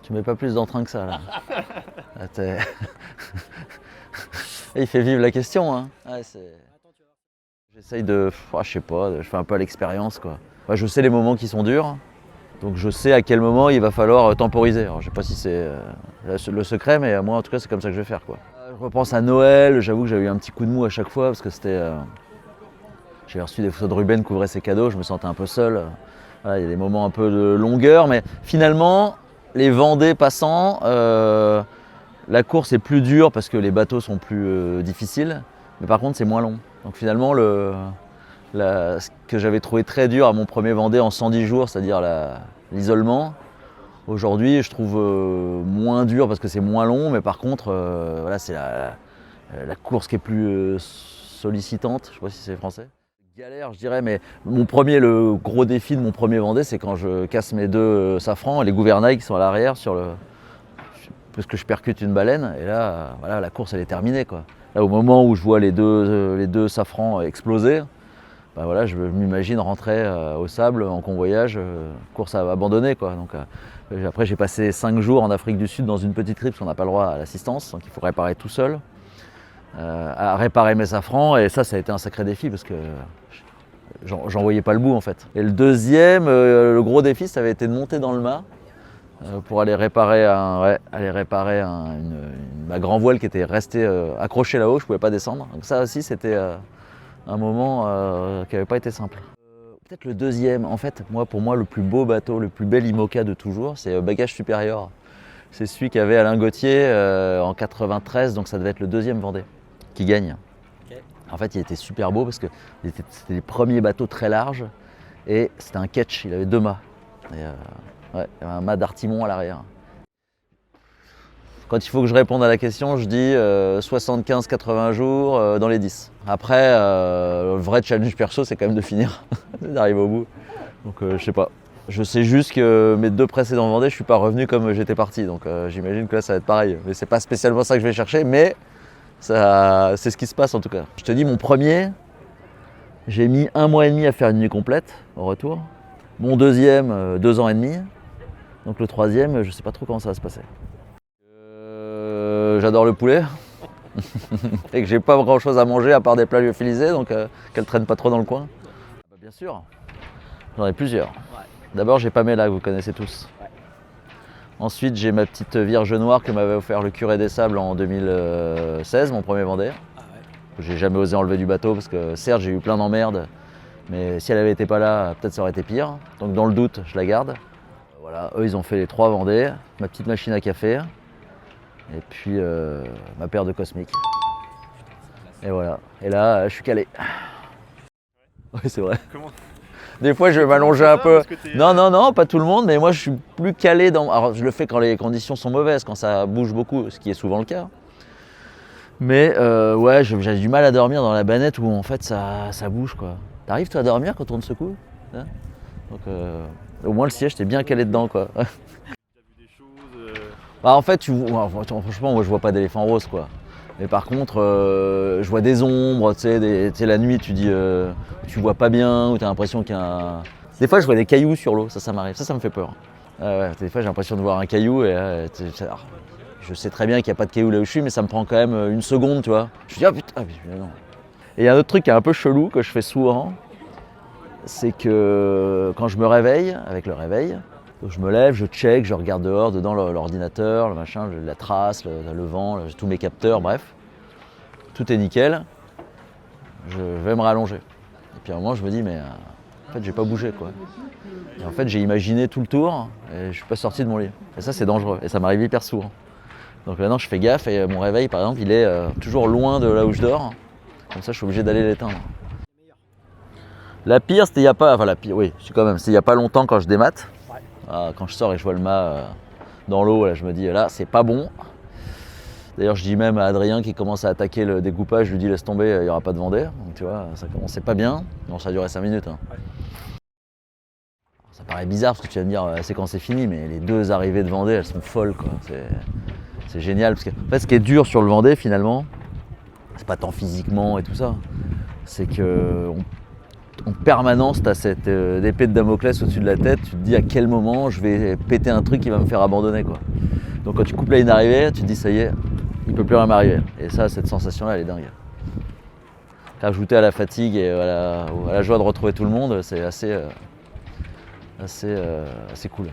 Tu mets pas plus d'entrain que ça là. Il fait vivre la question. Hein. Ouais, j'essaye de. Je sais pas, je fais un peu à l'expérience quoi. Ouais, je sais les moments qui sont durs. Donc je sais à quel moment il va falloir temporiser. Alors, je sais pas si c'est le secret, mais moi en tout cas c'est comme ça que je vais faire. Quoi. Je repense à Noël, j'avoue que j'avais eu un petit coup de mou à chaque fois parce que c'était. J'avais reçu des photos de Ruben qui ouvrait ses cadeaux, je me sentais un peu seul. Voilà, il y a des moments un peu de longueur, mais finalement, les Vendées passant, la course est plus dure parce que les bateaux sont plus difficiles, mais par contre c'est moins long. Donc finalement, ce que j'avais trouvé très dur à mon premier Vendée en 110 jours, c'est-à-dire l'isolement, aujourd'hui je trouve moins dur parce que c'est moins long, mais par contre voilà, c'est la course qui est plus sollicitante, je ne sais pas si c'est français. Galère je dirais, mais le gros défi de mon premier Vendée, c'est quand je casse mes deux safrans, les gouvernails qui sont à l'arrière parce que je percute une baleine, et là voilà, la course elle est terminée quoi. Là, au moment où je vois les deux safrans exploser, bah voilà, je m'imagine rentrer au sable en convoyage, course abandonnée quoi. Donc, après j'ai passé 5 jours en Afrique du Sud dans une petite crypte parce qu'on n'a pas le droit à l'assistance, donc il faut réparer tout seul, à réparer mes safrans, et ça a été un sacré défi parce que j'en voyais pas le bout en fait. Et le deuxième, le gros défi, ça avait été de monter dans le mât pour aller réparer ma grand voile qui était restée accrochée là-haut, je pouvais pas descendre. Donc ça aussi c'était un moment qui n'avait pas été simple. Peut-être le deuxième, en fait, pour moi le plus beau bateau, le plus bel IMOCA de toujours, c'est Bagage Supérieur. C'est celui qu'avait Alain Gauthier en 93, donc ça devait être le deuxième Vendée qui gagne. Okay. En fait, il était super beau parce que c'était les premiers bateaux très larges et c'était un ketch, il avait 2 mâts. Et, il y avait un mât d'artimon à l'arrière. Quand il faut que je réponde à la question, je dis 75-80 jours dans les 10. Après, le vrai challenge perso, c'est quand même de finir, d'arriver au bout. Donc je sais pas. Je sais juste que mes 2 précédents Vendées, je suis pas revenu comme j'étais parti. Donc j'imagine que là, ça va être pareil. Mais c'est pas spécialement ça que je vais chercher, mais c'est ce qui se passe en tout cas. Je te dis, mon premier, j'ai mis 1 mois et demi à faire une nuit complète au retour. Mon deuxième, 2 ans et demi. Donc le troisième, je sais pas trop comment ça va se passer. J'adore le poulet et que j'ai pas grand chose à manger à part des plats lyophilisés, donc qu'elle traîne pas trop dans le coin. Bah, bien sûr, j'en ai plusieurs. Ouais. D'abord j'ai Pamela que vous connaissez tous. Ouais. Ensuite j'ai ma petite Vierge Noire que m'avait offert le curé des Sables en 2016, mon premier Vendée. Ah ouais. J'ai jamais osé enlever du bateau parce que certes j'ai eu plein d'emmerdes, mais si elle avait été pas là, peut-être ça aurait été pire. Donc dans le doute, je la garde. Voilà, eux ils ont fait les 3 Vendées, ma petite machine à café. Et puis ma paire de cosmiques. Et voilà. Et là, je suis calé. Oui, c'est vrai. Comment? Des fois, je vais m'allonger un peu. Non, pas tout le monde, mais moi, je suis plus calé dans. Alors, je le fais quand les conditions sont mauvaises, quand ça bouge beaucoup, ce qui est souvent le cas. Mais ouais, j'ai du mal à dormir dans la banette où en fait ça bouge quoi. T'arrives toi à dormir quand on te secoue, hein? Donc au moins le siège, t'es bien calé dedans quoi. Bah en fait, franchement, moi je vois pas d'éléphant rose quoi. Mais par contre, je vois des ombres, tu sais, la nuit tu dis, tu vois pas bien, ou t'as l'impression qu'il y a un... Des fois je vois des cailloux sur l'eau, ça m'arrive, ça me fait peur. Ouais, des fois j'ai l'impression de voir un caillou et je sais très bien qu'il n'y a pas de caillou là où je suis, mais ça me prend quand même une seconde, tu vois. Je dis ah putain, non. Et il y a un autre truc qui est un peu chelou que je fais souvent, c'est que quand je me réveille, avec le réveil, donc je me lève, je check, je regarde dehors, dedans l'ordinateur, le machin, la trace, le vent, tous mes capteurs, bref. Tout est nickel. Je vais me rallonger. Et puis à un moment, je me dis, mais en fait, j'ai pas bougé, quoi. Et en fait, j'ai imaginé tout le tour et je suis pas sorti de mon lit. Et ça, c'est dangereux. Et ça m'arrive hyper souvent. Donc maintenant, je fais gaffe et mon réveil, par exemple, il est toujours loin de là où je dors. Comme ça, je suis obligé d'aller l'éteindre. La pire, c'était il y a pas... Enfin, la pire, oui, c'est quand même. C'est il y a pas longtemps quand je démate. Quand je sors et je vois le mât dans l'eau, là, je me dis là c'est pas bon. D'ailleurs je dis même à Adrien qui commence à attaquer le découpage, je lui dis laisse tomber, il n'y aura pas de Vendée. Donc tu vois, ça commençait pas bien. Bon, ça a duré 5 minutes. Hein. Ça paraît bizarre parce que tu vas me dire c'est quand c'est fini, mais les 2 arrivées de Vendée elles sont folles quoi. C'est génial parce que en fait ce qui est dur sur le Vendée finalement, c'est pas tant physiquement et tout ça, c'est que en permanence, tu as cette épée de Damoclès au-dessus de la tête, tu te dis à quel moment je vais péter un truc qui va me faire abandonner, quoi. Donc quand tu coupes la ligne d'arrivée, tu te dis ça y est, il peut plus rien m'arriver. Et ça, cette sensation-là, elle est dingue. Rajouter à la fatigue et à la joie de retrouver tout le monde, c'est assez cool.